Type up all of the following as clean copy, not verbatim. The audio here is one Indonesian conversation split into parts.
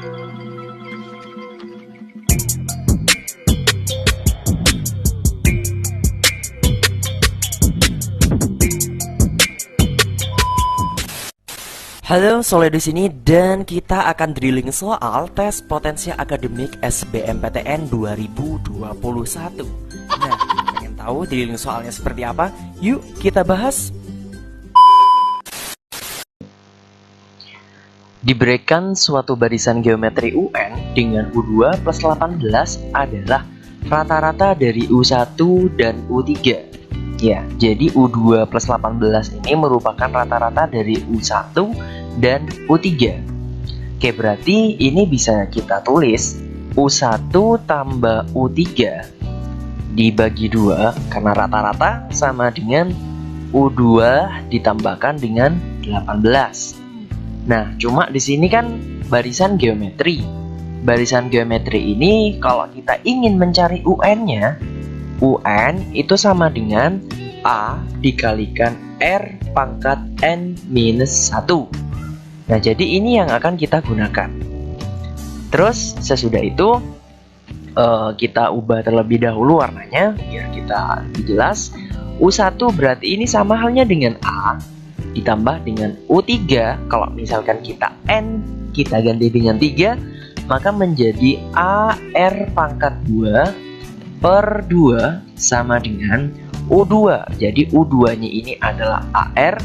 Halo, Soleh di sini dan kita akan drilling soal tes potensial akademik SBMPTN 2021. Nah, pengen tahu drilling soalnya seperti apa? Yuk kita bahas. Diberikan suatu barisan geometri UN dengan U2 plus 18 adalah rata-rata dari U1 dan U3. Ya, jadi U2 plus 18 ini merupakan rata-rata dari U1 dan U3. Oke, berarti ini bisa kita tulis U1 tambah U3 dibagi 2, karena rata-rata sama dengan U2 ditambahkan dengan 18. Nah, cuma di sini kan barisan geometri. Barisan geometri ini kalau kita ingin mencari UN-nya, UN itu sama dengan A dikalikan R pangkat N minus 1. Nah, jadi ini yang akan kita gunakan. Terus sesudah itu kita ubah terlebih dahulu warnanya biar kita lebih jelas. U1 berarti ini sama halnya dengan A ditambah dengan U3. Kalau misalkan kita N kita ganti dengan 3, maka menjadi AR pangkat 2 per 2 sama dengan U2. Jadi U2 nya ini adalah AR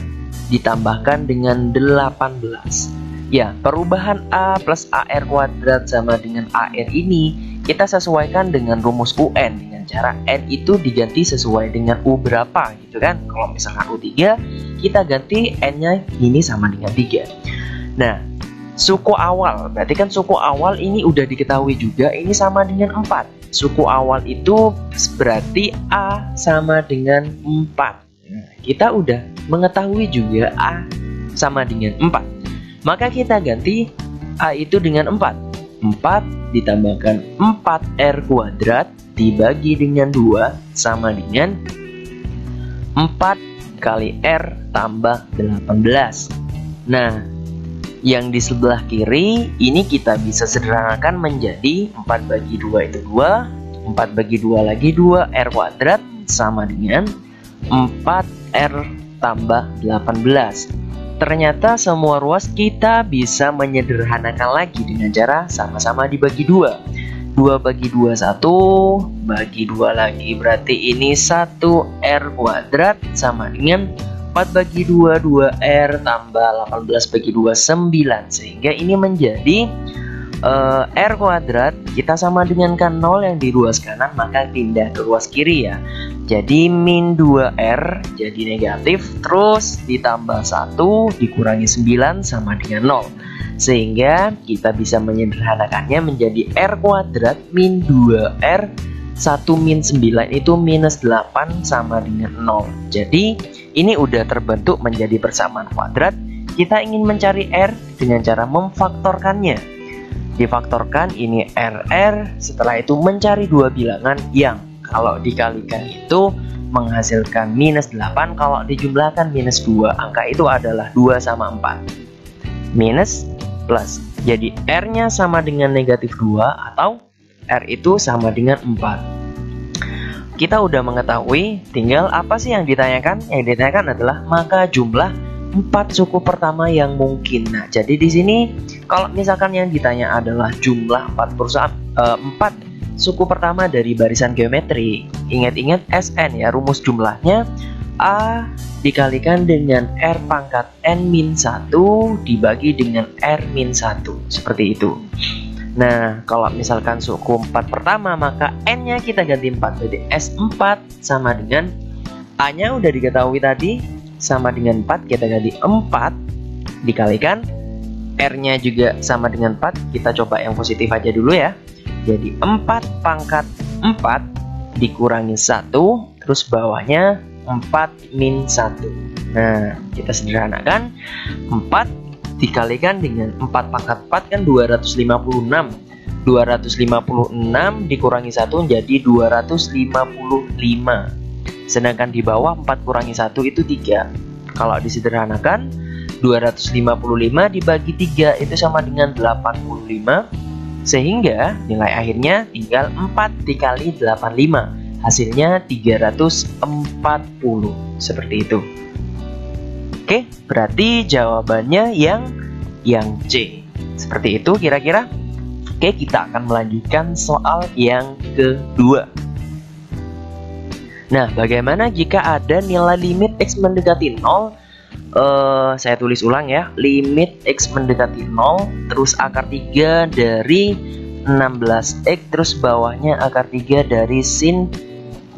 ditambahkan dengan 18. Ya, perubahan A plus AR kuadrat sama dengan AR ini kita sesuaikan dengan rumus UN dengan cara N itu diganti sesuai dengan U berapa gitu kan. Kalau misalkan U3 kita ganti N nya ini sama dengan 3. Nah, suku awal, berarti kan suku awal ini udah diketahui juga, ini sama dengan 4. Suku awal itu berarti A sama dengan 4. Nah, kita udah mengetahui juga A sama dengan 4. Maka kita ganti A itu dengan 4. 4 ditambahkan 4R kuadrat dibagi dengan 2 sama dengan 4 kali R tambah 18. Nah, yang di sebelah kiri ini kita bisa sederhanakan menjadi 4 bagi 2 itu 2, 4 bagi 2 lagi 2, R kuadrat sama dengan 4R tambah 18. Ternyata semua ruas kita bisa menyederhanakan lagi dengan cara sama-sama dibagi 2. 2 bagi 2 1, bagi 2 lagi berarti ini 1R kuadrat sama dengan 4 bagi 2, 2R tambah 18 bagi 2, 9. Sehingga ini menjadi R kuadrat kita sama dengan kan 0 yang di ruas kanan, maka pindah ke ruas kiri ya. Jadi min 2R jadi negatif, terus ditambah 1 dikurangi 9 sama dengan 0. Sehingga kita bisa menyederhanakannya menjadi R kuadrat min 2R 1 min 9 itu minus 8 sama dengan 0. Jadi ini udah terbentuk menjadi persamaan kuadrat. Kita ingin mencari R dengan cara memfaktorkannya. Difaktorkan ini RR, setelah itu mencari dua bilangan yang kalau dikalikan itu menghasilkan minus 8, kalau dijumlahkan minus 2. Angka itu adalah 2 sama 4. Minus plus. Jadi R-nya sama dengan negatif 2 atau R itu sama dengan 4. Kita udah mengetahui, tinggal apa sih yang ditanyakan? Yang ditanyakan adalah maka jumlah 4 suku pertama yang mungkin. Nah, jadi di sini kalau misalkan yang ditanya adalah jumlah 4 suku pertama dari barisan geometri, ingat-ingat SN ya, rumus jumlahnya A dikalikan dengan R pangkat N-1 dibagi dengan R-1, seperti itu. Nah, kalau misalkan suku 4 pertama, maka N-nya kita ganti 4. Jadi S4 sama dengan A-nya udah diketahui tadi, sama dengan 4, kita ganti 4 dikalikan R-nya juga sama dengan 4. Kita coba yang positif aja dulu ya. Jadi 4 pangkat 4 dikurangi 1, terus bawahnya 4 min 1. Nah, kita sederhanakan. 4 dikalikan dengan 4 pangkat 4 kan 256. 256 dikurangi 1 jadi 255. Sedangkan di bawah 4 kurangi 1 itu 3. Kalau disederhanakan 255 dibagi 3 itu sama dengan 85. Sehingga nilai akhirnya tinggal 4 dikali 85. Hasilnya 340. Seperti itu. Oke, berarti jawabannya yang C. Seperti itu kira-kira. Oke, kita akan melanjutkan soal yang kedua. Nah, bagaimana jika ada nilai limit X mendekati 0? Saya tulis ulang ya. Limit X mendekati 0, terus akar 3 dari 16X, terus bawahnya akar 3 dari sin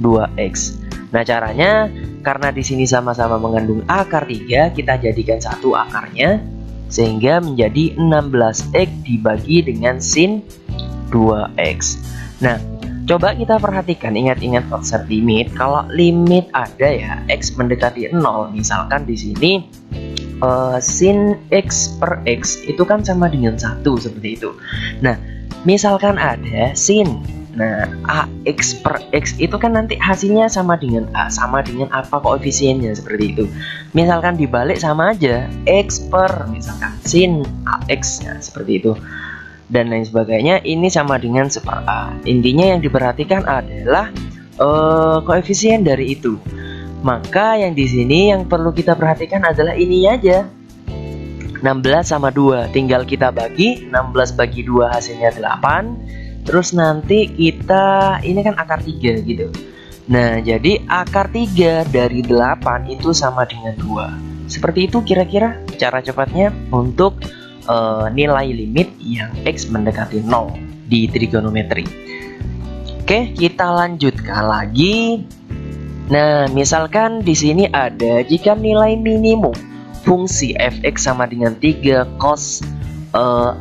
2X. Nah, caranya karena di sini sama-sama mengandung akar 3, kita jadikan satu akarnya sehingga menjadi 16X dibagi dengan sin 2X. Nah, coba kita perhatikan, ingat-ingat konsep limit. Kalau limit ada ya, X mendekati 0, misalkan di sini sin X per X itu kan sama dengan 1, seperti itu. Nah, misalkan ada sin, nah AX per X itu kan nanti hasilnya sama dengan A, sama dengan apa koefisiennya, seperti itu. Misalkan dibalik sama aja, X per misalkan sin AX, ya, seperti itu. Dan lain sebagainya, ini sama dengan seper A. Intinya yang diperhatikan adalah koefisien dari itu. Maka yang di sini yang perlu kita perhatikan adalah ini aja, 16 sama 2. Tinggal kita bagi, 16 bagi 2 hasilnya 8. Terus nanti kita, ini kan akar 3 gitu. Nah, jadi akar 3 dari 8 itu sama dengan 2. Seperti itu kira-kira cara cepatnya untuk nilai limit yang X mendekati 0 di trigonometri. Oke, kita lanjutkan lagi. Nah, misalkan di sini ada jika nilai minimum fungsi fx sama dengan 3 cos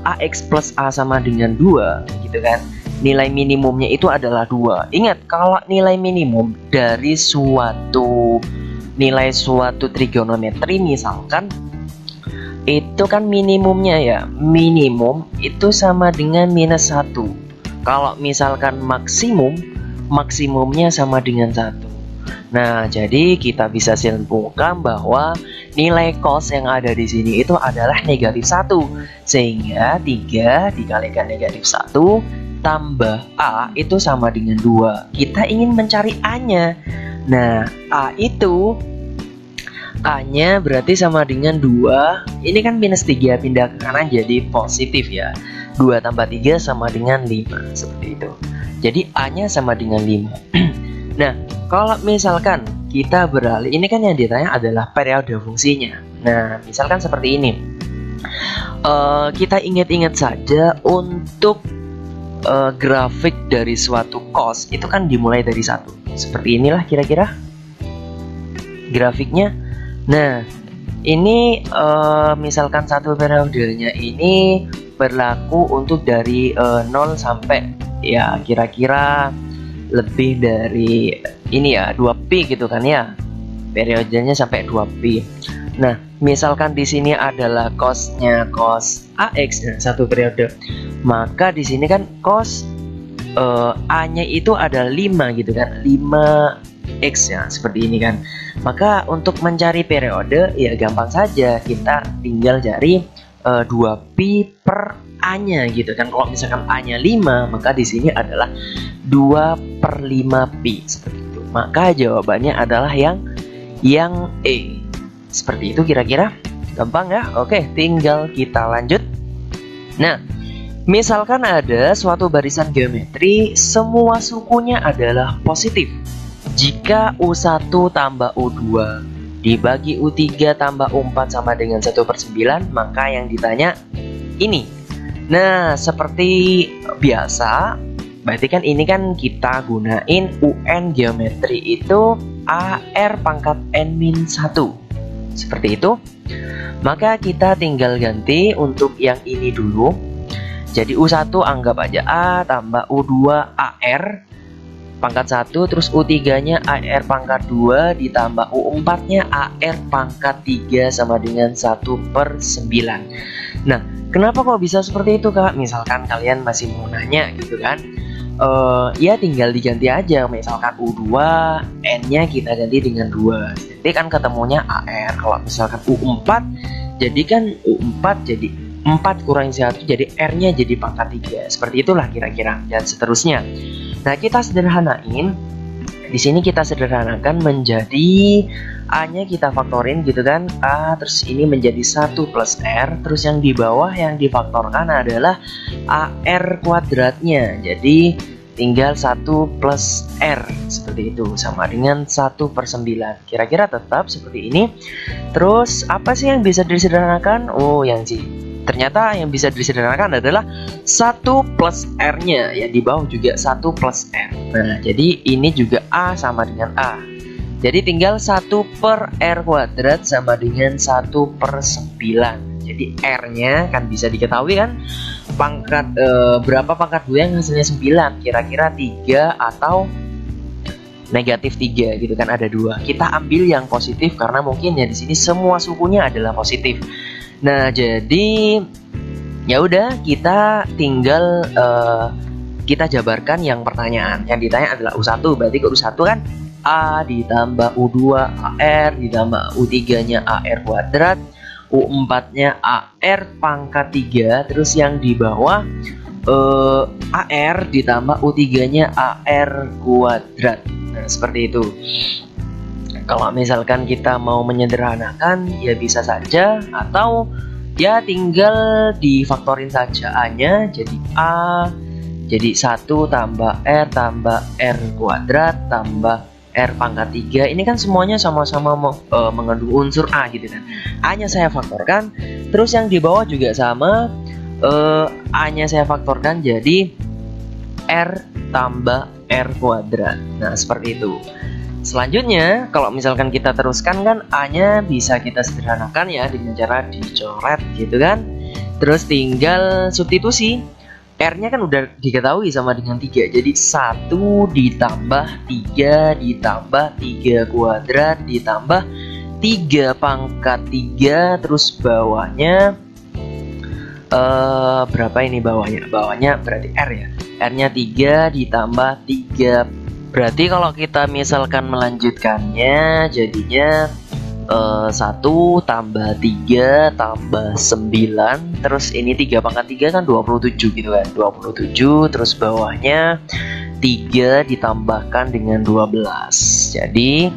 ax plus a sama dengan 2, gitu kan. Nilai minimumnya itu adalah 2. Ingat, kalau nilai minimum dari suatu trigonometri misalkan itu kan minimumnya ya, minimum itu sama dengan minus 1. Kalau misalkan maksimumnya sama dengan 1. Nah, jadi kita bisa simpulkan bahwa nilai cos yang ada di sini itu adalah negatif 1. Sehingga 3 dikalikan negatif 1 tambah A itu sama dengan 2. Kita ingin mencari A-nya. Nah, A-nya berarti sama dengan 2. Ini kan minus 3 pindah ke kanan jadi positif ya. 2 tambah 3 sama dengan 5. Seperti itu. Jadi A-nya sama dengan 5. Nah, kalau misalkan kita beralih, ini kan yang ditanya adalah periode fungsinya. Nah, misalkan seperti ini. Kita ingat-ingat saja untuk grafik dari suatu cos itu kan dimulai dari 1. Seperti inilah kira-kira grafiknya. Nah, ini misalkan satu periodenya ini berlaku untuk dari 0 sampai ya kira-kira lebih dari ini ya 2pi gitu kan ya. Periodenya sampai 2pi. Nah, misalkan di sini adalah cosnya cos AX dan satu periode. Maka di sini kan cos A-nya itu ada 5 gitu kan. 5X ya, seperti ini kan. Maka untuk mencari periode ya gampang saja, kita tinggal cari 2pi per A-nya gitu kan. Kalau misalkan A-nya 5, maka di sini adalah 2/5pi seperti itu. Maka jawabannya adalah yang E. Seperti itu kira-kira. Gampang ya? Oke, tinggal kita lanjut. Nah, misalkan ada suatu barisan geometri, semua sukunya adalah positif. Jika U1 tambah U2 dibagi U3 tambah U4 sama dengan 1/9, maka yang ditanya ini. Nah, seperti biasa, berarti kan ini kan kita gunain UN geometri itu AR pangkat N-1. Seperti itu. Maka kita tinggal ganti untuk yang ini dulu. Jadi U1 anggap aja A tambah U2 AR pangkat 1, terus U3-nya AR pangkat 2 ditambah U4-nya AR pangkat 3 sama dengan 1/9. Nah, kenapa kok bisa seperti itu, Kak? Misalkan kalian masih mau nanya gitu kan. Ya tinggal diganti aja. Misalkan U2 N-nya kita ganti dengan 2. Jadi kan ketemunya AR. Kalau misalkan U4 jadi kan U4 jadi 4 kurangi 1, jadi R-nya jadi pangkat 3. Seperti itulah kira-kira, dan seterusnya. Nah, kita sederhanain. Di sini kita sederhanakan menjadi A-nya kita faktorin gitu kan. A terus ini menjadi 1 plus R. Terus yang di bawah yang difaktorkan adalah AR kuadratnya. Jadi tinggal 1 plus R. Seperti itu, sama dengan 1/9. Kira-kira tetap seperti ini. Terus apa sih yang bisa disederhanakan? Oh, ternyata yang bisa disederhanakan adalah 1 plus R-nya. Ya, di bawah juga 1 plus R. Nah, jadi ini juga A sama dengan A. Jadi tinggal 1 per R kuadrat sama dengan 1/9. Jadi R-nya kan bisa diketahui kan, pangkat berapa pangkat 2 yang hasilnya 9? Kira-kira 3 atau negatif 3 gitu kan, ada 2. Kita ambil yang positif karena mungkin ya di sini semua sukunya adalah positif. Nah, jadi ya udah, kita tinggal kita jabarkan yang pertanyaan. Yang ditanya adalah U1, berarti ke U1 kan A ditambah U2 AR ditambah U3-nya AR kuadrat, U4-nya AR pangkat 3, terus yang di bawah AR ditambah U3-nya AR kuadrat. Nah, seperti itu. Kalau misalkan kita mau menyederhanakan ya bisa saja, atau ya tinggal difaktorin saja A-nya jadi A jadi 1 tambah R kuadrat tambah R pangkat 3. Ini kan semuanya sama-sama mengandung unsur A gitu kan. A-nya saya faktorkan, terus yang di bawah juga sama, A-nya saya faktorkan jadi R tambah R kuadrat. Nah, seperti itu. Selanjutnya, kalau misalkan kita teruskan kan A-nya bisa kita sederhanakan ya dengan cara dicoret gitu kan. Terus tinggal substitusi. R-nya kan udah diketahui sama dengan 3. Jadi 1 ditambah 3 ditambah 3 kuadrat ditambah 3 pangkat 3, terus bawahnya berapa ini bawahnya? Bawahnya berarti R ya. R-nya 3 ditambah 3. Berarti kalau kita misalkan melanjutkannya jadinya 1 tambah 3 tambah 9, terus ini 3 pangkat 3 kan 27 gitu kan, 27, terus bawahnya 3 ditambahkan dengan 12. Jadi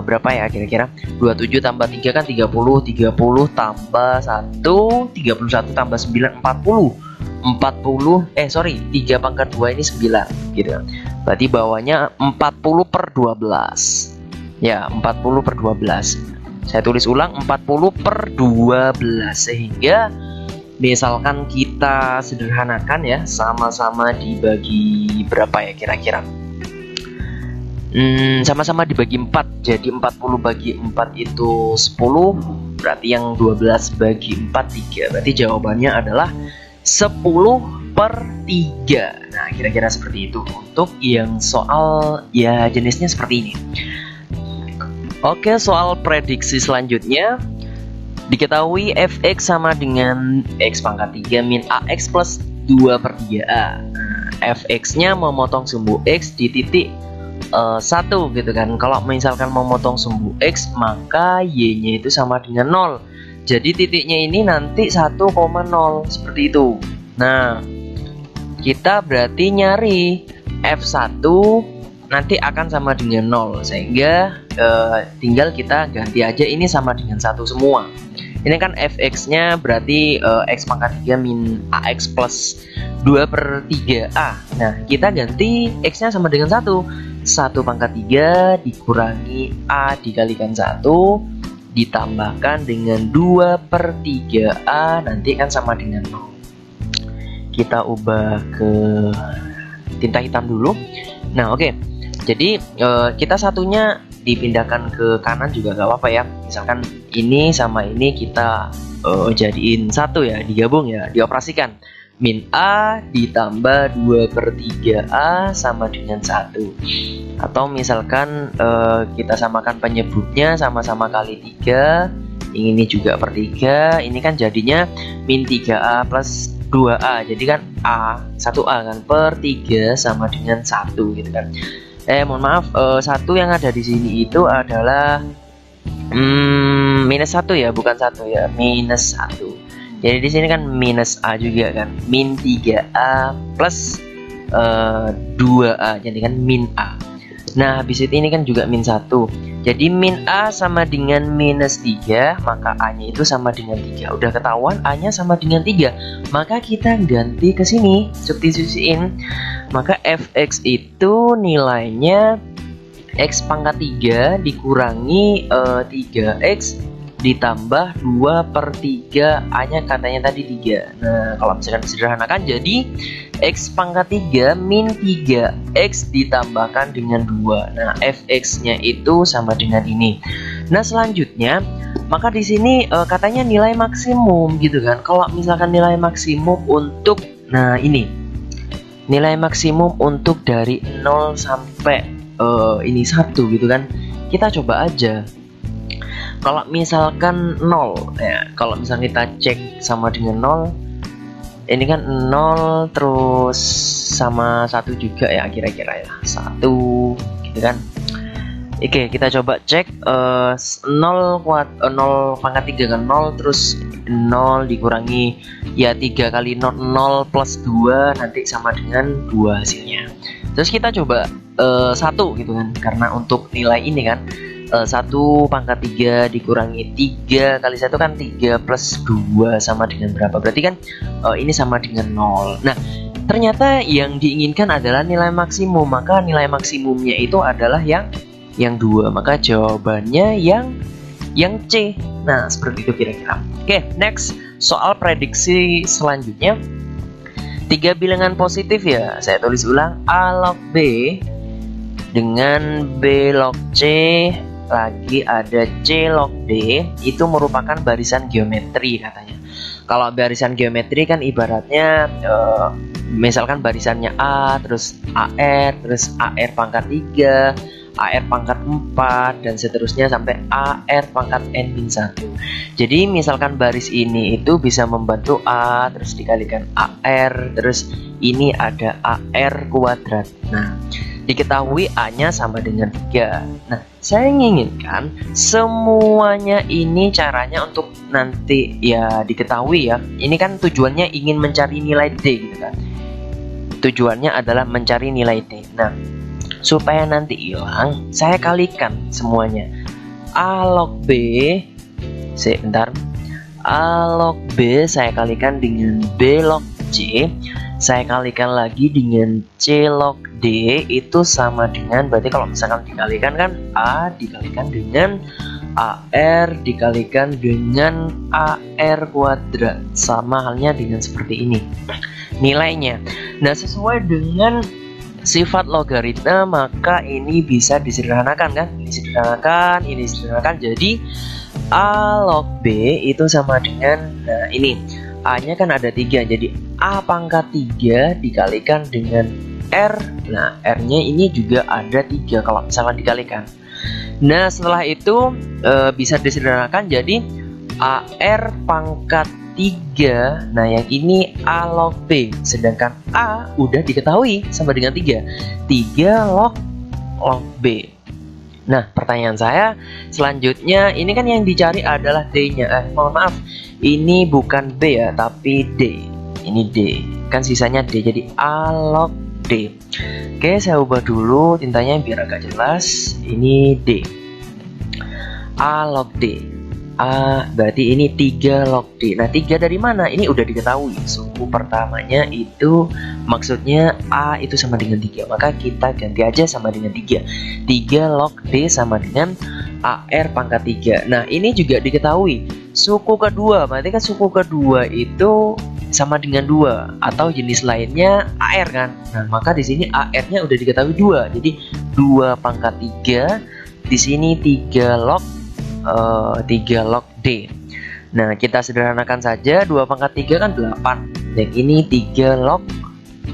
berapa ya kira-kira? 27 tambah 3 kan 30, 30 tambah 1, 31 tambah 9, 3 pangkat 2 ini 9 gitu kan. Berarti bawahnya 40/12. Ya, 40/12. Saya tulis ulang 40/12, sehingga misalkan kita sederhanakan ya, sama-sama dibagi berapa ya kira-kira? Sama-sama dibagi 4. Jadi 40 bagi 4 itu 10. Berarti yang 12 bagi 4 3. Berarti jawabannya adalah 10/3. Nah, kira-kira seperti itu untuk yang soal ya jenisnya seperti ini. Oke, soal prediksi selanjutnya. Diketahui fx sama dengan x pangkat 3 min ax plus 2/3a. Fx-nya memotong sumbu x di titik 1 gitu kan. Kalau misalkan memotong sumbu x, maka y-nya itu sama dengan 0. Jadi titiknya ini nanti 1,0 seperti itu. Nah, kita berarti nyari F1 nanti akan sama dengan 0, sehingga tinggal kita ganti aja ini sama dengan 1 semua. Ini kan fx-nya berarti x pangkat 3 min ax plus 2/3a. Nah, kita ganti x-nya sama dengan 1. 1 pangkat 3 dikurangi a dikalikan 1 ditambahkan dengan 2/3a, nanti kan sama dengan 0. Kita ubah ke tinta hitam dulu. Nah, oke. Jadi kita satunya dipindahkan ke kanan juga nggak apa-apa ya. Misalkan ini sama ini kita jadiin satu ya, digabung ya, dioperasikan. Min A ditambah 2/3A sama dengan 1. Atau misalkan kita samakan penyebutnya sama-sama kali 3. Ini juga per 3. Ini kan jadinya min 3A plus 2A. Jadi kan A 1A kan per 3 sama dengan 1 gitu kan. Mohon maaf, 1 yang ada di sini itu adalah minus 1 ya, bukan 1 ya, minus 1. Jadi di sini kan minus A juga kan, min 3A plus 2A, jadi kan min A. Nah habis itu ini kan juga min 1. Jadi min A sama dengan minus 3, maka A nya itu sama dengan 3. Udah ketahuan A nya sama dengan 3, maka kita ganti ke sini, substitusiin. Maka fx itu nilainya x pangkat 3 dikurangi 3x ditambah 2/3, A nya katanya tadi 3. Nah kalau misalkan disederhanakan jadi x pangkat 3 min 3x ditambahkan dengan 2. Nah fx nya itu sama dengan ini. Nah selanjutnya maka di sini katanya nilai maksimum gitu kan. Kalau misalkan nilai maksimum untuk, nah ini nilai maksimum untuk dari 0 sampai ini 1 gitu kan. Kita coba aja. Kalau misalkan 0 ya, kalau misalnya kita cek sama dengan 0, ini kan 0 terus sama 1 juga ya kira-kira ya, 1 gitu kan. Oke, kita coba cek 0 pangkat 3 kan 0, terus 0 dikurangi ya 3 kali 0, 0 plus 2 nanti sama dengan 2 hasilnya. Terus kita coba 1 gitu kan, karena untuk nilai ini kan 1 pangkat 3 dikurangi 3 kali 1 kan 3 plus 2 sama dengan berapa? Berarti kan ini sama dengan 0. Nah ternyata yang diinginkan adalah nilai maksimum, maka nilai maksimumnya itu adalah yang 2, maka jawabannya yang C. Nah seperti itu kira-kira. Oke, next soal prediksi selanjutnya. 3 bilangan positif ya, saya tulis ulang, A log B dengan B log C lagi ada C log D, itu merupakan barisan geometri katanya. Kalau barisan geometri kan ibaratnya misalkan barisannya A, terus AR, terus AR pangkat 3, AR pangkat 4, dan seterusnya sampai AR pangkat N-1. Jadi misalkan baris ini itu bisa membantu A, terus dikalikan AR, terus ini ada AR kuadrat. Nah diketahui A-nya sama dengan 3. Nah, saya menginginkan semuanya ini caranya untuk nanti ya diketahui ya. Ini kan tujuannya ingin mencari nilai D gitu kan. Tujuannya adalah mencari nilai D. Nah, supaya nanti hilang, saya kalikan semuanya. A log B, sebentar. A log B saya kalikan dengan B log C. Saya kalikan lagi dengan C log D, itu sama dengan, berarti kalau misalkan dikalikan kan A dikalikan dengan AR dikalikan dengan AR kuadrat, sama halnya dengan seperti ini nilainya. Nah sesuai dengan sifat logaritma maka ini bisa disederhanakan kan, ini disederhanakan jadi A log B itu sama dengan, nah ini A nya kan ada 3, jadi A pangkat 3 dikalikan dengan R. Nah R nya ini juga ada 3 kalau misalkan dikalikan. Nah setelah itu bisa disederhanakan jadi AR pangkat 3. Nah yang ini A log B, sedangkan A udah diketahui sama dengan 3 log B. Nah pertanyaan saya selanjutnya, ini kan yang dicari adalah D nya, mohon maaf ini bukan B ya tapi D, ini D kan sisanya D, jadi A log D. Oke saya ubah dulu tintanya biar agak jelas, ini D, A log D. A berarti ini 3 log D. Nah 3 dari mana? Ini udah diketahui suku pertamanya itu maksudnya A itu sama dengan 3, maka kita ganti aja sama dengan 3 log D sama dengan AR pangkat 3. Nah ini juga diketahui suku kedua, berarti kan suku kedua itu sama dengan 2 atau jenis lainnya AR kan. Nah maka di sini AR nya udah diketahui 2, jadi 2 pangkat 3, di sini 3 log D. Nah kita sederhanakan saja, 2 pangkat 3 kan 8, dan ini 3 log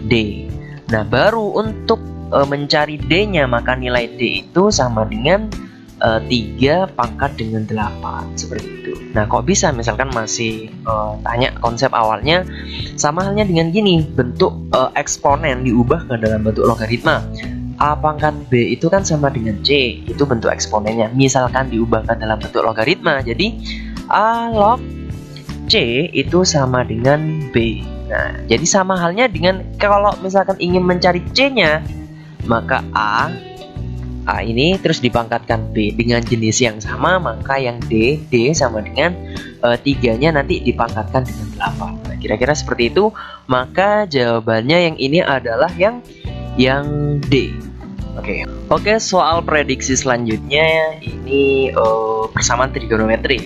D. Nah baru untuk mencari D nya maka nilai D itu sama dengan 3 pangkat dengan 8, seperti itu. Nah kok bisa misalkan masih tanya konsep awalnya, sama halnya dengan gini, bentuk eksponen diubah ke dalam bentuk logaritma. A pangkat B itu kan sama dengan C, itu bentuk eksponennya. Misalkan diubahkan dalam bentuk logaritma, jadi A log C itu sama dengan B. Nah, jadi sama halnya dengan kalau misalkan ingin mencari C-nya, maka A ini terus dipangkatkan B dengan jenis yang sama, maka yang D sama dengan 3-nya nanti dipangkatkan dengan 8. Nah, kira-kira seperti itu. Maka jawabannya yang ini adalah yang D. Oke, soal prediksi selanjutnya ini persamaan trigonometri.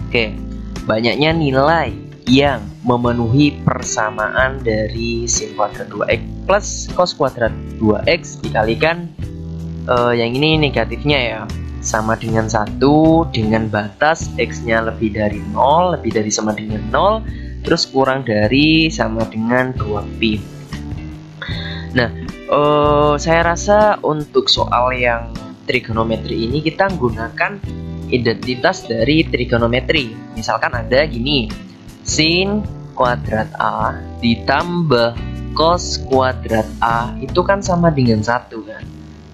Oke, banyaknya nilai yang memenuhi persamaan dari sin kuadrat 2x plus cos kuadrat 2x dikalikan yang ini negatifnya ya, sama dengan 1 dengan batas x-nya lebih dari 0, lebih dari sama dengan 0, terus kurang dari sama dengan 2pi. Nah, saya rasa untuk soal yang trigonometri ini kita menggunakan identitas dari trigonometri. Misalkan ada gini, sin kuadrat A ditambah cos kuadrat A itu kan sama dengan 1 kan.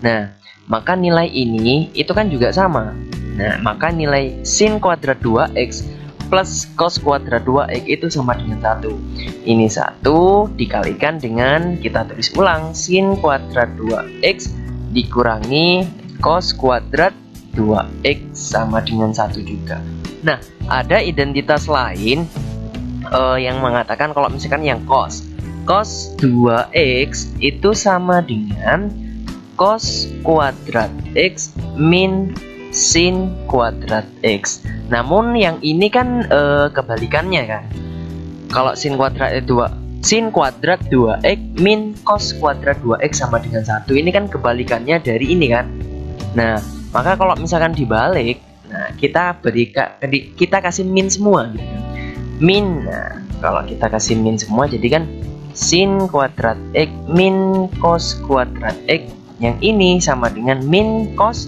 Nah, maka nilai ini itu kan juga sama. Nah, maka nilai sin kuadrat 2x plus cos kuadrat 2x itu sama dengan 1. Ini 1 dikalikan dengan, kita tulis ulang, sin kuadrat 2x dikurangi cos kuadrat 2x sama dengan 1 juga. Nah, ada identitas lain yang mengatakan kalau misalkan yang cos 2x itu sama dengan cos kuadrat x min sin kuadrat x. Namun yang ini kan kebalikannya kan. Kalau sin kuadrat 2x min cos kuadrat 2x sama dengan 1, ini kan kebalikannya dari ini kan. Nah, maka kalau misalkan dibalik, nah kita kasih min semua gitu. Min, nah kalau kita kasih min semua jadi kan sin kuadrat x min cos kuadrat x, yang ini sama dengan min cos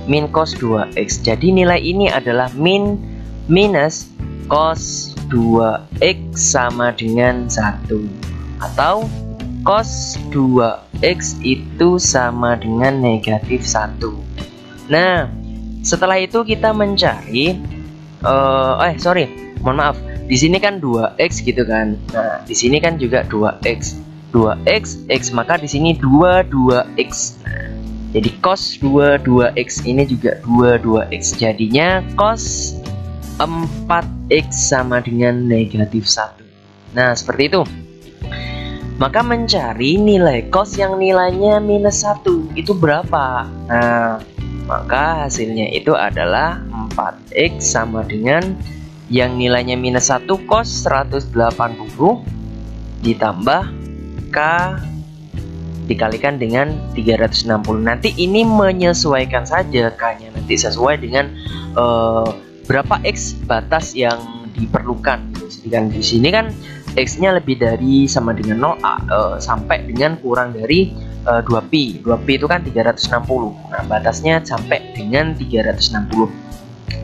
2x. Jadi nilai ini adalah min minus cos 2x sama dengan 1, atau cos 2x itu sama dengan negatif 1. Nah, setelah itu kita mencari mohon maaf, di sini kan 2x gitu kan. Nah, di sini kan juga 2x, x, maka di sini 2x. Nah, jadi cos 2x ini juga 2x. Jadinya cos 4x sama dengan negatif 1. Nah, seperti itu. Maka mencari nilai cos yang nilainya minus 1 itu berapa? Nah, maka hasilnya itu adalah 4x sama dengan yang nilainya minus 1 cos 180 ditambah K dikalikan dengan 360. Nanti ini menyesuaikan saja K-nya nanti sesuai dengan berapa X batas yang diperlukan. Sedangkan di sini kan X-nya lebih dari sama dengan 0 sampai dengan kurang dari 2pi. 2pi itu kan 360. Nah, batasnya sampai dengan 360.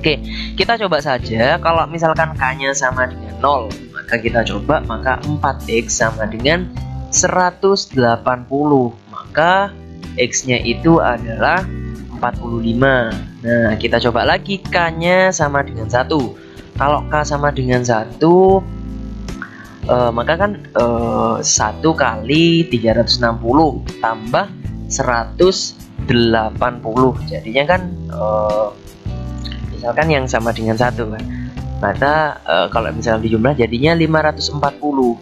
Oke, kita coba saja. Kalau misalkan K-nya sama dengan 0, maka kita coba, maka 4X sama dengan 180, maka X-nya itu adalah 45. Nah, kita coba lagi, K-nya sama dengan 1. Kalau K sama dengan 1, maka kan 1 kali 360 tambah 180. Jadinya kan misalkan yang sama dengan 1 kan. Maka kalau misalnya dijumlah jadinya 540.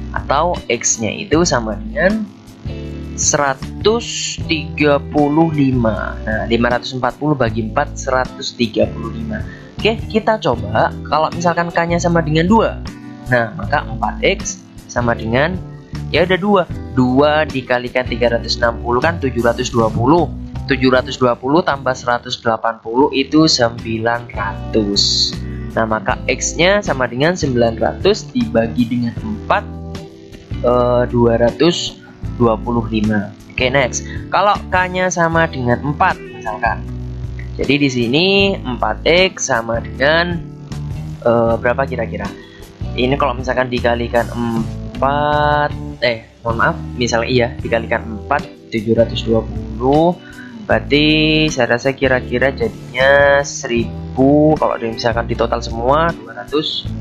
Atau X-nya itu sama dengan 135. Nah, 540 bagi 4 135. Oke, kita coba kalau misalkan K-nya sama dengan 2. Nah, maka 4X sama dengan, ya udah 2 dikalikan 360 kan 720. 720 tambah 180 itu 900. Nah, maka X-nya sama dengan 900 dibagi dengan 4, 225. Oke, next. Kalau K-nya sama dengan 4 misalkan. Jadi di sini 4X sama dengan berapa kira-kira? Ini kalau misalkan dikalikan 4, mohon maaf, misalnya iya, dikalikan 4 720. Berarti saya rasa kira-kira jadinya 1000. Kalau misalkan di total semua 260.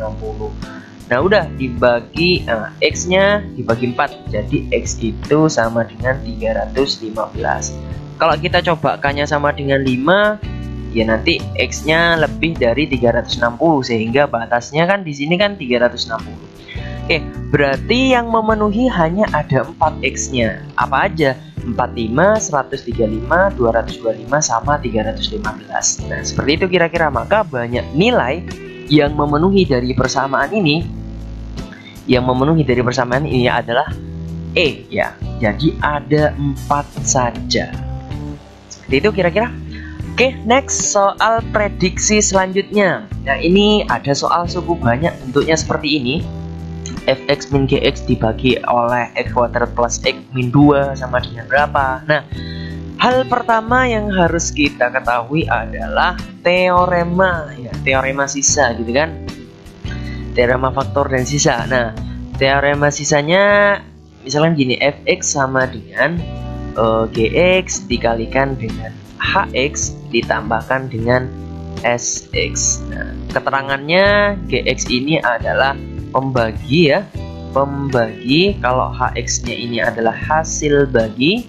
Nah udah dibagi X nya dibagi 4, jadi X itu sama dengan 315. Kalau kita cobakannya sama dengan 5, ya nanti X nya lebih dari 360, sehingga batasnya kan di sini kan 360. Oke, berarti yang memenuhi hanya ada 4 X nya. Apa aja? 45, 135, 225, sama 315. Nah seperti itu kira-kira. Maka banyak nilai yang memenuhi dari persamaan ini. Yang memenuhi dari persamaan ini adalah E ya. Jadi ada 4 saja. Seperti itu kira-kira. Oke, next soal prediksi selanjutnya. Nah ini ada soal suku banyak, bentuknya seperti ini. Fx min gx dibagi oleh x kuadrat plus x min 2 sama dengan berapa. Nah hal pertama yang harus kita ketahui adalah teorema ya, teorema sisa gitu kan, teorema faktor dan sisa. Nah teorema sisanya misalkan gini, fx sama dengan gx dikalikan dengan hx ditambahkan dengan sx. Nah keterangannya gx ini adalah pembagi ya, pembagi. Kalau hx nya ini adalah hasil bagi,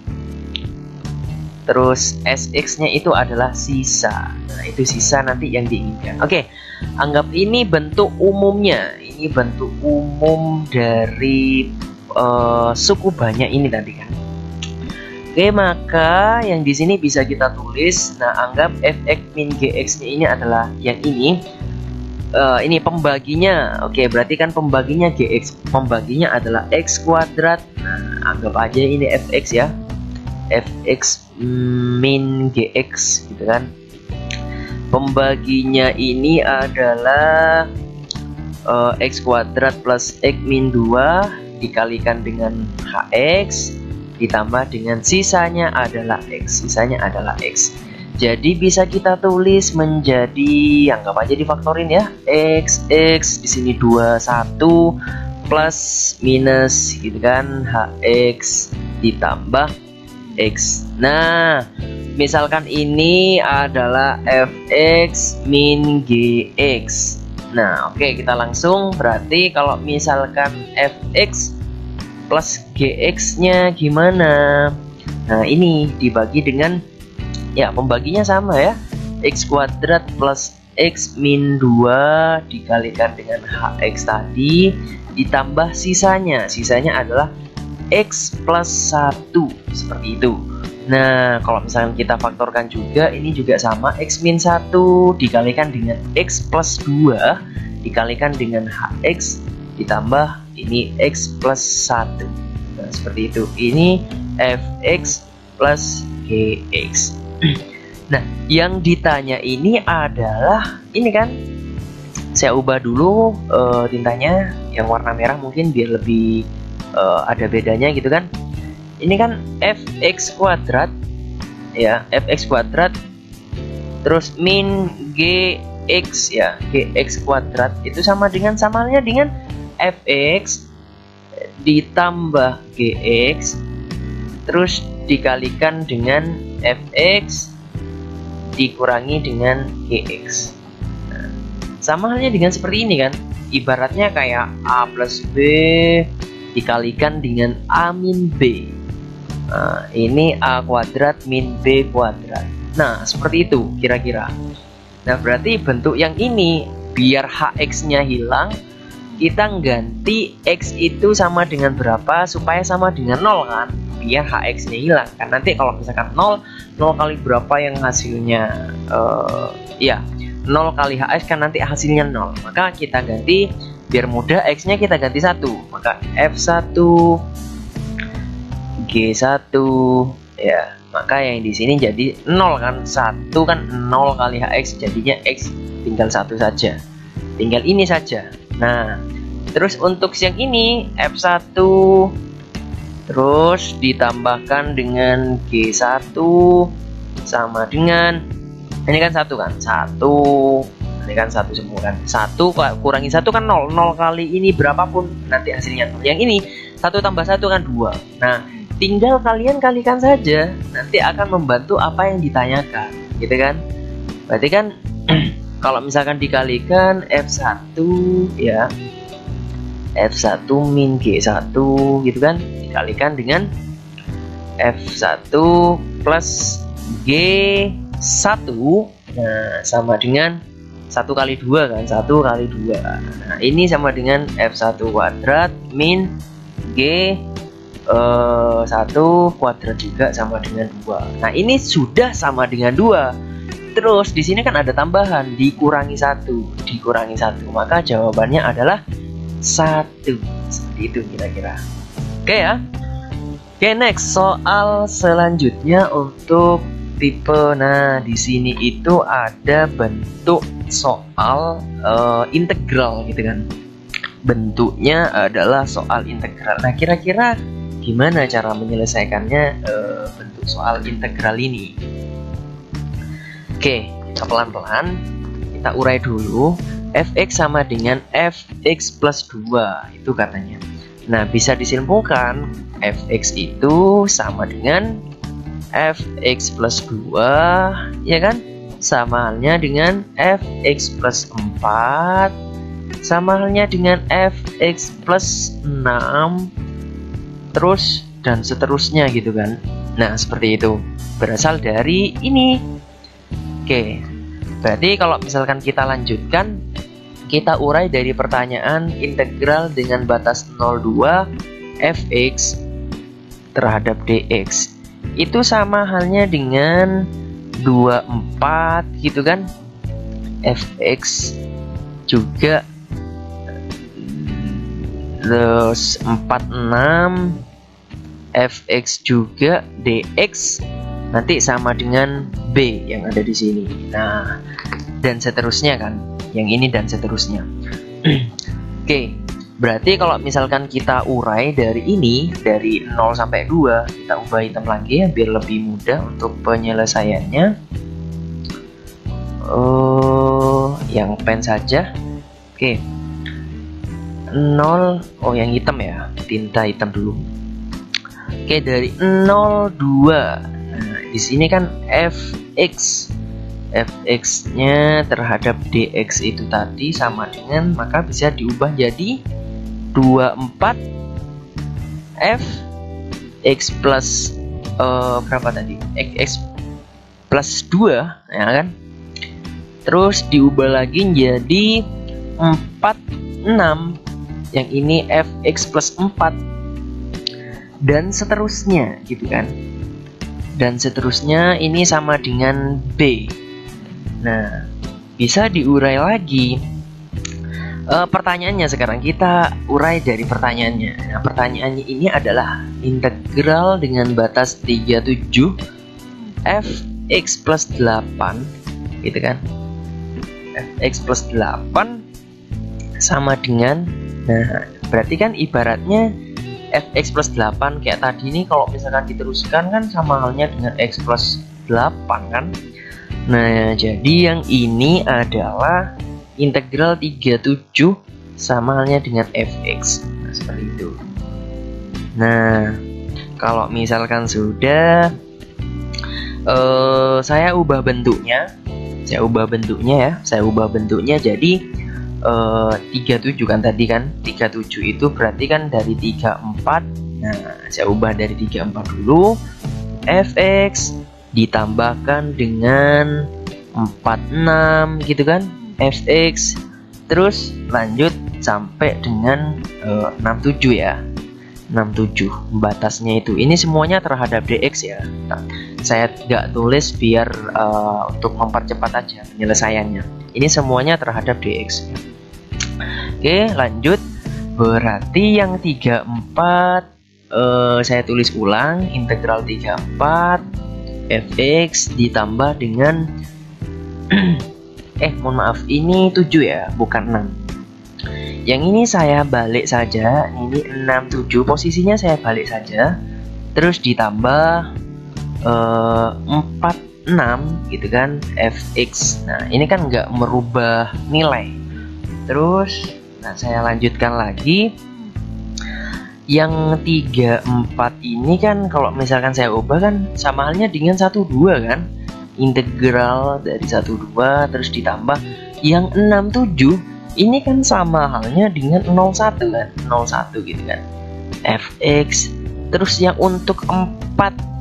terus sx nya itu adalah sisa. Nah itu sisa nanti yang diinginkan. Oke, anggap ini bentuk umumnya. Ini bentuk umum dari suku banyak ini tadi kan. Oke, maka yang di sini bisa kita tulis. Nah anggap fx min gx nya ini adalah yang ini. Ini pembaginya. Oke, berarti kan pembaginya gx, pembaginya adalah x kuadrat. Nah, anggap aja ini fx ya, fx min gx gitu kan. Pembaginya ini adalah x kuadrat plus x min 2 dikalikan dengan hx ditambah dengan sisanya adalah x, sisanya adalah x. Jadi bisa kita tulis menjadi, anggap aja difaktorin ya, x di sini 21 plus minus gitu kan, hx ditambah x. Nah misalkan ini adalah fx min gx. Nah oke, kita langsung, berarti kalau misalkan fx plus gx nya gimana? Nah ini dibagi dengan, ya pembaginya sama ya, x kuadrat plus x min 2 dikalikan dengan hx tadi ditambah sisanya, sisanya adalah x plus 1 seperti itu. Nah kalau misalkan kita faktorkan juga, ini juga sama, x min 1 dikalikan dengan x plus 2 dikalikan dengan hx ditambah ini x plus 1. Nah seperti itu, ini fx plus gx. Nah yang ditanya ini adalah ini kan, saya ubah dulu tintanya yang warna merah mungkin biar lebih ada bedanya gitu kan. Ini kan fx kuadrat ya, fx kuadrat terus min gx ya, gx kuadrat itu sama dengan, samanya dengan fx ditambah gx terus dikalikan dengan fx dikurangi dengan gx. Nah, sama halnya dengan seperti ini kan, ibaratnya kayak a plus b dikalikan dengan a min b. Nah, ini a kuadrat min b kuadrat. Nah seperti itu kira-kira. Nah berarti bentuk yang ini, biar hx nya hilang, kita ganti x itu sama dengan berapa supaya sama dengan 0 kan, biar hx nya hilang kan. Nanti kalau misalkan 0 kali berapa yang hasilnya ya 0 kali hx kan nanti hasilnya 0. Maka kita ganti, biar mudah, x nya kita ganti 1, maka f1 g1 ya, maka yang di sini jadi 0 kan, 1 kan 0 kali hx, jadinya x tinggal 1 saja, tinggal ini saja. Nah terus untuk yang ini f1 terus ditambahkan dengan g1 sama dengan, ini kan 1 kan, 1 ini kan 1 semua kan, 1 kurangi 1 kan 0, 0 kali ini berapapun nanti hasilnya 0. Yang ini 1 tambah 1 kan 2. Nah tinggal kalian kalikan saja, nanti akan membantu apa yang ditanyakan, gitu kan. Berarti kan kalau misalkan dikalikan F1 ya, F1 min G1 gitu kan, dikalikan dengan F1 plus G1, nah sama dengan 1 kali 2 kan, 1 kali 2. Nah ini sama dengan F1 kuadrat min G1 kuadrat juga sama dengan 2. Nah ini sudah sama dengan 2. Terus di sini kan ada tambahan, dikurangi 1, maka jawabannya adalah 1. Seperti itu kira-kira. Oke ya. Oke, next soal selanjutnya untuk tipe. Nah, di sini itu ada bentuk soal integral gitu kan. Bentuknya adalah soal integral. Nah, kira-kira gimana cara menyelesaikannya bentuk soal integral ini? Oke, pelan-pelan kita urai dulu. Fx sama dengan fx plus 2 itu katanya. Nah, bisa disimpulkan fx itu sama dengan fx plus 2, ya kan? Sama halnya dengan fx plus 4, sama halnya dengan fx plus 6, terus dan seterusnya gitu kan. Nah, seperti itu. Berasal dari ini. Oke, berarti kalau misalkan kita lanjutkan, kita urai dari pertanyaan integral dengan batas 0,2 fx terhadap dx. Itu sama halnya dengan 24 gitu kan. Fx juga terus 46 fx juga dx nanti sama dengan b yang ada di sini. Nah, dan seterusnya kan. Yang ini dan seterusnya. Oke, berarti kalau misalkan kita urai dari ini, dari 0 sampai 2, kita ubah hitam lagi ya biar lebih mudah untuk penyelesaiannya. Yang pen saja. Oke. 0, yang hitam ya, tinta hitam dulu. Oke, dari 0, 2. Nah, di sini kan fx-nya terhadap dx itu tadi sama dengan, maka bisa diubah jadi 24 f x plus berapa tadi, x plus 2 ya kan. Terus diubah lagi jadi 46, yang ini fx plus 4, dan seterusnya gitu kan. Dan seterusnya ini sama dengan b. Nah, bisa diurai lagi. Pertanyaannya sekarang kita urai dari pertanyaannya. Nah, pertanyaannya ini adalah integral dengan batas 37 fx plus 8 gitu kan. Fx plus 8 sama dengan, nah berarti kan ibaratnya fx plus 8 kayak tadi ini, kalau misalkan diteruskan kan sama halnya dengan x plus 8 kan. Nah, jadi yang ini adalah integral 37 sama halnya dengan fx. Nah, seperti itu. Nah, kalau misalkan sudah, saya ubah bentuknya. Saya ubah bentuknya jadi 37 kan tadi kan. 37 itu berarti kan dari 34. Nah, saya ubah dari 34 dulu. Fx ditambahkan dengan 46 gitu kan, fx, terus lanjut sampai dengan 67 ya, 67 batasnya itu. Ini semuanya terhadap dx ya. Nah, saya nggak tulis biar untuk mempercepat aja penyelesaiannya. Ini semuanya terhadap dx. Oke, lanjut. Berarti yang 34 saya tulis ulang, integral 34 fx ditambah dengan mohon maaf, ini 7 ya, bukan 6. Yang ini saya balik saja, ini 67, posisinya saya balik saja. Terus ditambah 46 gitu kan, fx. Nah, ini kan nggak merubah nilai. Terus, nah saya lanjutkan lagi. Yang 3, 4 ini kan kalau misalkan saya ubah kan sama halnya dengan 1, 2 kan. Integral dari 1, 2 terus ditambah yang 6, 7 ini kan sama halnya dengan 0, 1 kan. 0, 1 gitu kan. Fx. Terus yang untuk 4,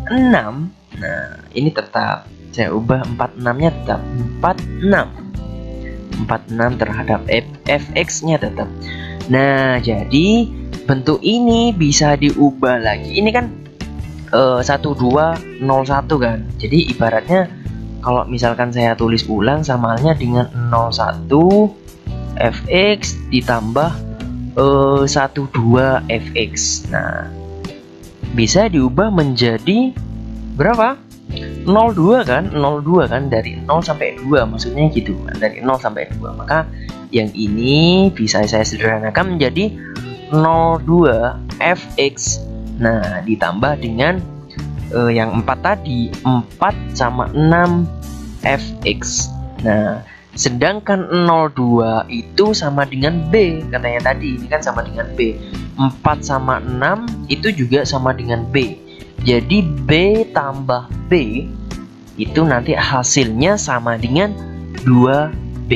6, nah ini tetap saya ubah 4, 6 nya tetap 46 terhadap fx nya tetap. Nah jadi bentuk ini bisa diubah lagi. Ini kan 1, 2, 0, 1 kan. Jadi ibaratnya kalau misalkan saya tulis ulang sama halnya dengan 0, 1 fx ditambah 1, 2 fx. Nah bisa diubah menjadi berapa? 02 kan? 02 kan, dari 0 sampai 2 maksudnya gitu. Dari 0 sampai 2. Maka yang ini bisa saya sederhanakan menjadi 02 fx. Nah ditambah dengan yang 4 tadi, 4 sama 6 fx. Nah sedangkan 02 itu sama dengan b, katanya tadi ini kan sama dengan b. 4 sama 6 itu juga sama dengan b. Jadi b tambah b itu nanti hasilnya sama dengan 2b.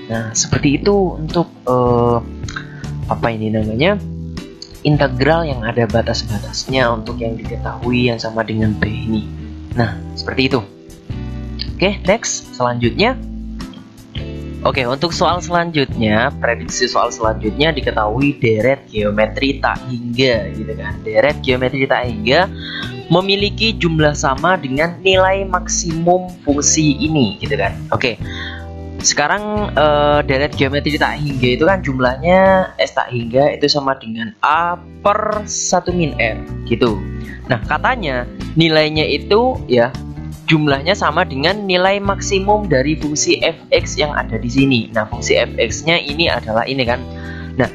Nah seperti itu untuk apa ini namanya, integral yang ada batas-batasnya untuk yang diketahui yang sama dengan b ini. Nah seperti itu. Oke, next selanjutnya. Oke, untuk soal selanjutnya, prediksi soal selanjutnya diketahui deret geometri tak hingga gitu kan. Deret geometri tak hingga memiliki jumlah sama dengan nilai maksimum fungsi ini gitu kan. Oke. Sekarang deret geometri tak hingga itu kan jumlahnya S tak hingga itu sama dengan A per 1 min R gitu. Nah katanya nilainya itu ya jumlahnya sama dengan nilai maksimum dari fungsi fx yang ada di sini. Nah fungsi fx-nya ini adalah ini kan. Nah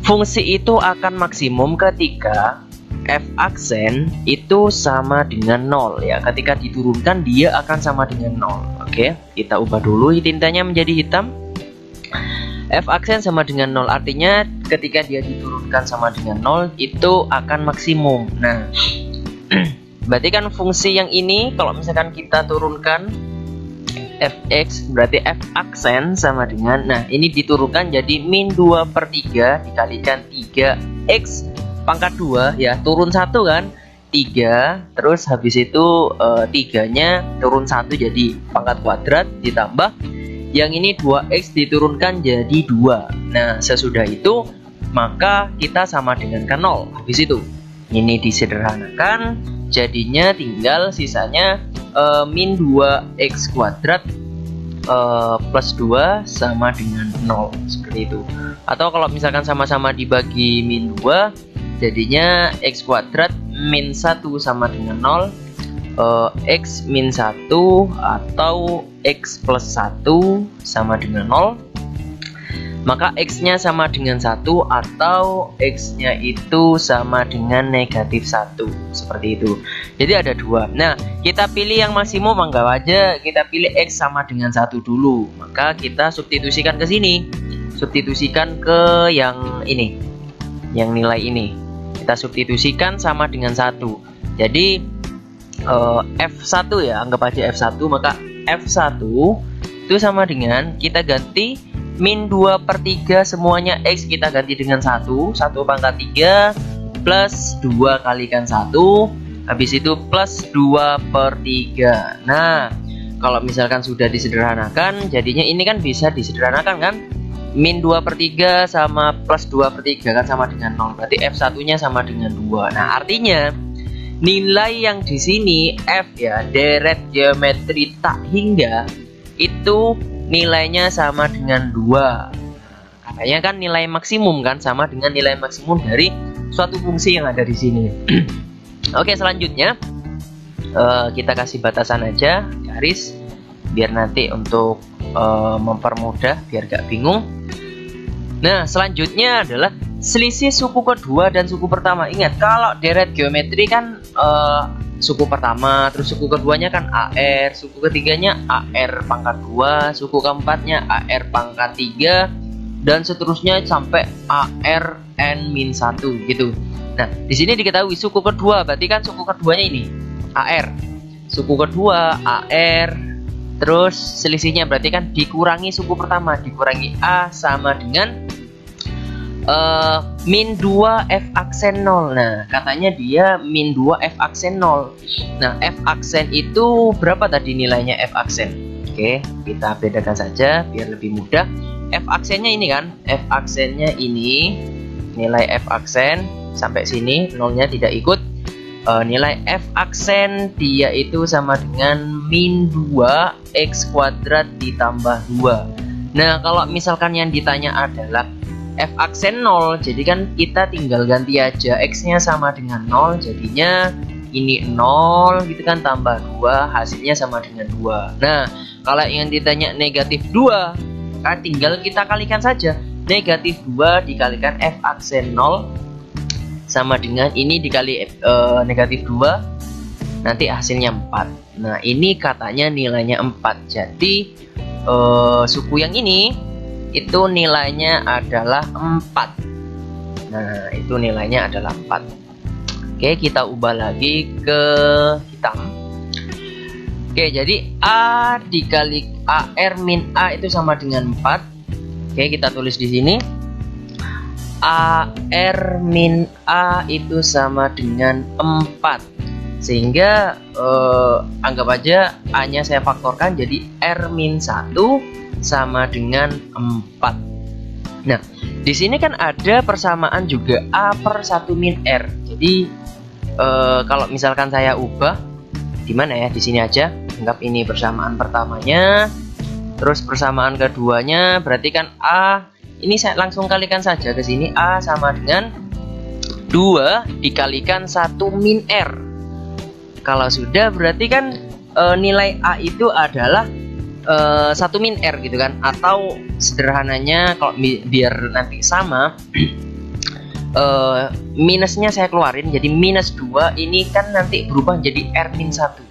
fungsi itu akan maksimum ketika f aksen itu sama dengan 0 ya. Ketika diturunkan dia akan sama dengan 0. Oke, kita ubah dulu tintanya menjadi hitam. F aksen sama dengan 0 artinya ketika dia diturunkan sama dengan 0 itu akan maksimum. Nah berarti kan fungsi yang ini kalau misalkan kita turunkan fx berarti f aksen sama dengan, nah ini diturunkan jadi min 2 per 3 dikalikan 3x pangkat 2 ya, turun 1 kan 3, terus habis itu 3 nya turun 1 jadi pangkat kuadrat ditambah yang ini 2x diturunkan jadi 2. Nah sesudah itu maka kita sama dengan kan 0. Habis itu ini disederhanakan jadinya tinggal sisanya min 2x kuadrat plus 2 sama dengan 0 seperti itu. Atau kalau misalkan sama-sama dibagi min 2 jadinya x kuadrat min 1 sama dengan 0, x min 1 atau x plus 1 sama dengan 0. Maka x-nya sama dengan 1 atau x-nya itu sama dengan negatif 1. Seperti itu. Jadi ada 2. Nah, kita pilih yang maksimum, anggap aja kita pilih x sama dengan 1 dulu. Maka kita substitusikan ke sini. Substitusikan ke yang ini. Yang nilai ini. Kita substitusikan sama dengan 1. Jadi F1 ya, anggap aja F1. Maka F1 itu sama dengan kita ganti min 2 per 3 semuanya x kita ganti dengan 1 pangkat 3 plus 2 kalikan 1 habis itu plus 2 per 3. Nah kalau misalkan sudah disederhanakan jadinya ini kan bisa disederhanakan kan, min 2 per 3 sama plus 2 per 3 kan sama dengan 0, berarti F1 nya sama dengan 2. Nah artinya nilai yang di sini F ya, deret geometri tak hingga itu nilainya sama dengan 2. Katanya kan nilai maksimum kan sama dengan nilai maksimum dari suatu fungsi yang ada di sini. Oke, selanjutnya kita kasih batasan aja garis biar nanti untuk mempermudah biar gak bingung. Nah, selanjutnya adalah selisih suku kedua dan suku pertama. Ingat kalau deret geometri kan suku pertama, terus suku keduanya kan AR, suku ketiganya AR pangkat 2, suku keempatnya AR pangkat 3, dan seterusnya sampai AR N-1 gitu. Nah, di sini diketahui suku kedua, berarti kan suku keduanya ini AR. Suku kedua AR, terus selisihnya berarti kan dikurangi suku pertama, dikurangi A sama dengan min 2 F aksen 0. Nah, katanya dia min 2 F aksen 0. Nah, F aksen itu berapa tadi nilainya F aksen? Oke, kita bedakan saja biar lebih mudah. F aksennya ini kan, F aksennya ini nilai F aksen sampai sini, nolnya tidak ikut. Nilai F aksen dia itu sama dengan min 2 X kuadrat ditambah 2. Nah, kalau misalkan yang ditanya adalah F aksen 0, jadi kan kita tinggal ganti aja X-nya sama dengan 0, jadinya ini 0 gitu kan, tambah 2, hasilnya sama dengan 2. Nah, kalau yang ditanya negatif 2, maka tinggal kita kalikan saja. Negatif 2 dikalikan F aksen 0 sama dengan ini dikali negatif 2, nanti hasilnya 4. Nah, ini katanya nilainya 4. Jadi suku yang ini itu nilainya adalah 4. Nah, itu nilainya adalah 4. Oke, kita ubah lagi ke hitam. Oke, jadi A dikali AR min A itu sama dengan 4. Oke, kita tulis di sini AR min A itu sama dengan 4. Sehingga anggap aja A-nya saya faktorkan, jadi R min 1 sama dengan 4. Nah, di sini kan ada persamaan juga A per 1 min R. Jadi kalau misalkan saya ubah, di mana ya? Di sini aja. Anggap ini persamaan pertamanya, terus persamaan keduanya, berarti kan A ini saya langsung kalikan saja ke sini. A sama dengan 2 dikalikan 1 min R. Kalau sudah berarti kan nilai A itu adalah 1 min R gitu kan. Atau sederhananya kalau biar nanti sama, minusnya saya keluarin, jadi minus 2 ini kan nanti berubah jadi R min 1.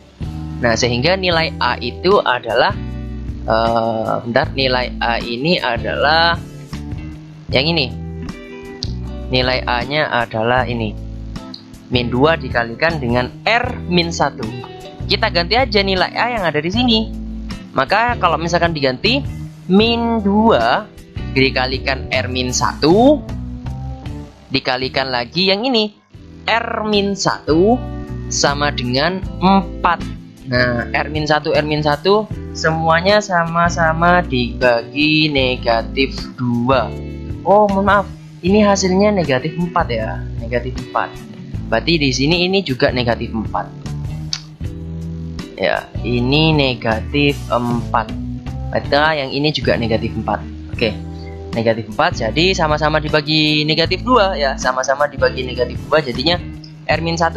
Nah, sehingga nilai A itu adalah nilai A ini adalah yang ini. Nilai A nya adalah ini, min 2 dikalikan dengan R min 1. Kita ganti aja nilai A yang ada di sini. Maka kalau misalkan diganti, min 2 dikalikan R min 1 dikalikan lagi yang ini, R min 1 sama dengan 4. Nah, R min 1 semuanya sama-sama dibagi negatif 2. Oh, mohon maaf, ini hasilnya negatif 4 ya, negatif 4. Berarti di sini ini juga negatif 4. Ya, ini negatif 4. Berarti yang ini juga negatif 4. Oke, negatif 4, jadi sama-sama dibagi negatif 2 ya, sama-sama dibagi negatif 2, jadinya R min 1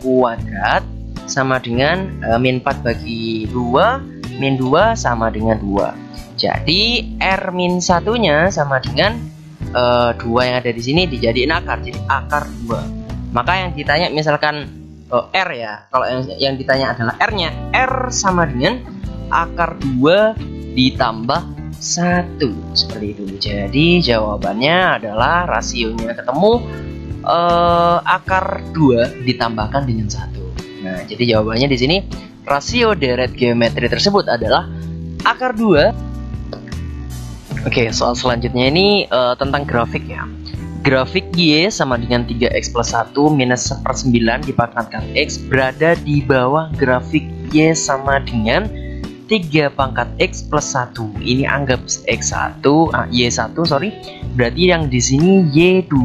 kuadrat sama dengan min 4 bagi 2, min 2 sama dengan 2. Jadi R min 1 nya sama dengan 2 yang ada di sini dijadiin akar, jadi akar 2. Maka yang ditanya misalkan R ya, kalau yang ditanya adalah R nya, R sama dengan akar 2 ditambah 1, seperti itu. Jadi jawabannya adalah rasionya ketemu, akar 2 ditambahkan dengan 1. Nah, jadi jawabannya di sini rasio deret geometri tersebut adalah akar 2. Oke, soal selanjutnya ini tentang grafik ya. Grafik Y sama dengan 3x plus 1 minus 1/9 dipangkatkan X berada di bawah grafik Y sama dengan 3 pangkat X plus 1. Ini anggap Y1, sorry. Berarti yang di sini Y2.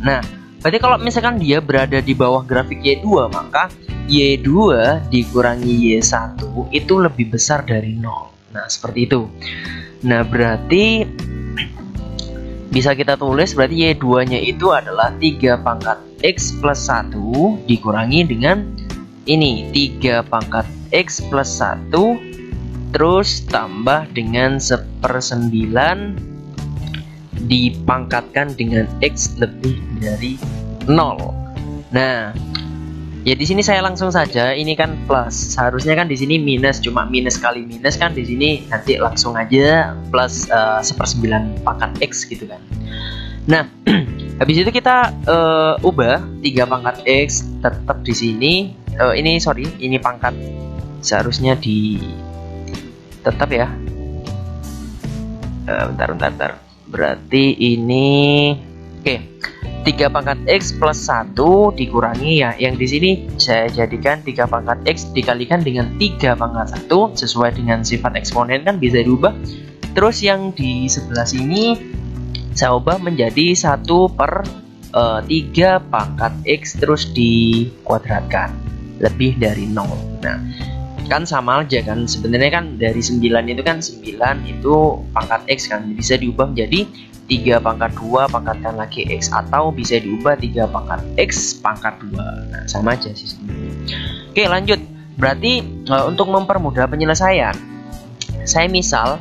Nah, berarti kalau misalkan dia berada di bawah grafik Y2, maka Y2 dikurangi Y1 itu lebih besar dari 0. Nah, seperti itu. Nah, berarti bisa kita tulis berarti Y2 nya itu adalah 3 pangkat X plus 1 dikurangi dengan ini 3 pangkat X plus 1 terus tambah dengan 1/9 dipangkatkan dengan X lebih dari 0. Nah, ya di sini saya langsung saja, ini kan plus, seharusnya kan di sini minus, cuma minus kali minus kan di sini nanti langsung aja plus 1/9 pangkat X gitu kan. Nah, Habis itu kita ubah 3 pangkat X tetap di sini. Ini pangkat seharusnya di tetap ya. Bentar. Berarti ini oke. 3 pangkat X plus 1 dikurangi ya. Yang di sini saya jadikan 3 pangkat X dikalikan dengan 3 pangkat 1 sesuai dengan sifat eksponen kan bisa diubah. Terus yang di sebelah sini saya ubah menjadi 1/3 pangkat X terus dikuadratkan lebih dari 0. Nah, kan sama aja kan, sebenarnya kan dari 9 itu kan 9 itu pangkat X kan, bisa diubah menjadi 3 pangkat 2 pangkatkan lagi X, atau bisa diubah 3 pangkat X pangkat 2. Nah, sama aja sih sebenarnya. Oke, lanjut. Berarti untuk mempermudah penyelesaian, saya misal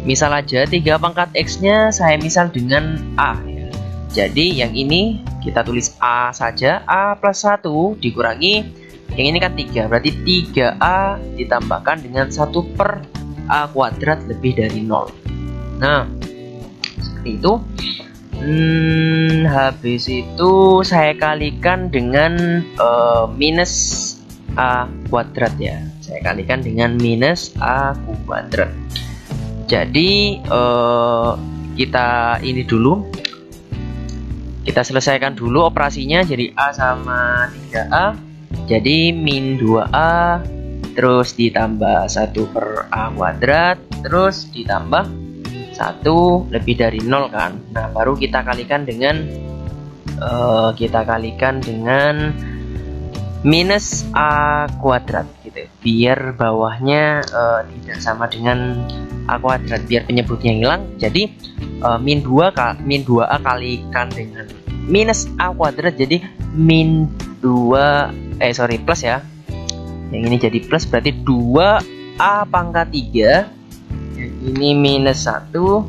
aja 3 pangkat X nya saya misal dengan A ya. Jadi yang ini kita tulis A saja, A plus 1 dikurangi yang ini kan 3, berarti 3A ditambahkan dengan 1/A kuadrat lebih dari 0. Nah, seperti itu. Habis itu saya kalikan dengan minus A kuadrat ya. Saya kalikan dengan minus A kuadrat. Jadi kita ini dulu, kita selesaikan dulu operasinya. Jadi A sama 3A, jadi min 2A terus ditambah 1/A kuadrat terus ditambah 1 lebih dari 0 kan. Nah, baru kita kalikan dengan minus A kuadrat gitu, biar bawahnya tidak sama dengan A kuadrat, biar penyebutnya hilang. Jadi min 2A kalikan dengan minus A kuadrat, jadi plus ya, yang ini jadi plus, berarti 2A pangkat 3, yang ini minus 1,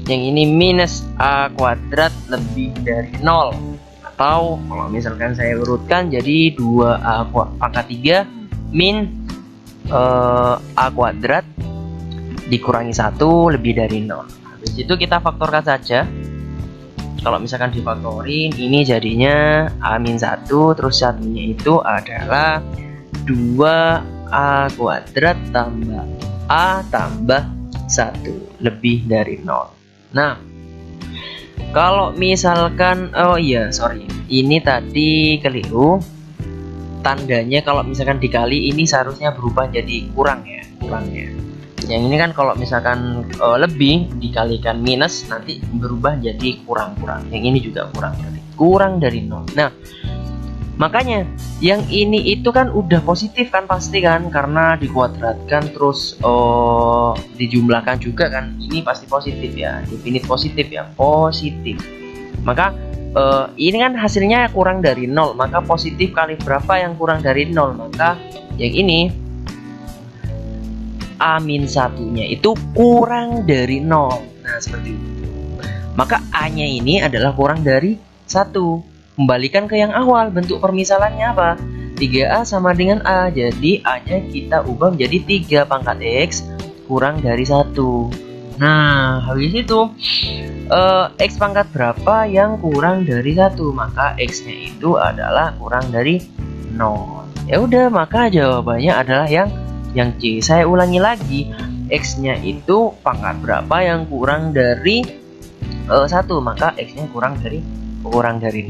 yang ini minus A kuadrat lebih dari 0. Atau kalau misalkan saya urutkan jadi 2A pangkat 3 min A kuadrat dikurangi 1 lebih dari 0. Habis itu kita faktorkan saja. Kalau misalkan difaktorin, ini jadinya A-1, terus satunya itu adalah 2A kuadrat tambah A tambah 1 lebih dari 0. Nah, kalau misalkan, ini tadi keliru. Tandanya kalau misalkan dikali ini seharusnya berubah jadi kurang ya. Yang ini kan kalau misalkan lebih dikalikan minus, nanti berubah jadi kurang. Yang ini juga kurang, berarti kurang dari 0. Nah, makanya yang ini itu kan udah positif kan pasti kan, karena dikuadratkan terus dijumlahkan juga kan, ini pasti positif ya, definite positif ya, positif. Maka ini kan hasilnya kurang dari 0, maka positif kali berapa yang kurang dari 0, maka yang ini A-1-nya itu kurang dari 0. Nah, seperti itu. Maka A-nya ini adalah kurang dari 1. Kembalikan ke yang awal, bentuk permisalannya apa? 3A sama dengan A. Jadi A-nya kita ubah menjadi 3 pangkat X kurang dari 1. Nah, habis itu X pangkat berapa yang kurang dari 1? Maka X-nya itu adalah kurang dari 0. Ya udah, maka jawabannya adalah yang C. Saya ulangi lagi, X-nya itu pangkat berapa yang kurang dari 1, maka X-nya kurang dari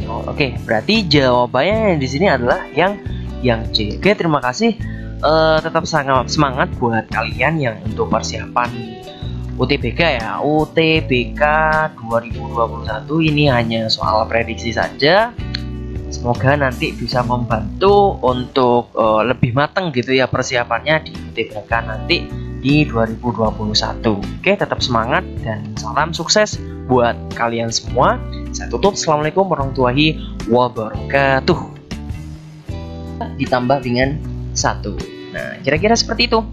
0. Oke, berarti jawabannya di sini adalah yang C. Oke, terima kasih. Tetap sangat semangat buat kalian yang untuk persiapan UTBK ya. UTBK 2021 ini hanya soal prediksi saja. Semoga nanti bisa membantu untuk lebih matang gitu ya persiapannya di UTBK nanti di 2021. Oke, tetap semangat dan salam sukses buat kalian semua. Saya tutup. Assalamualaikum warahmatullahi wabarakatuh. Ditambah dengan 1. Nah, kira-kira seperti itu.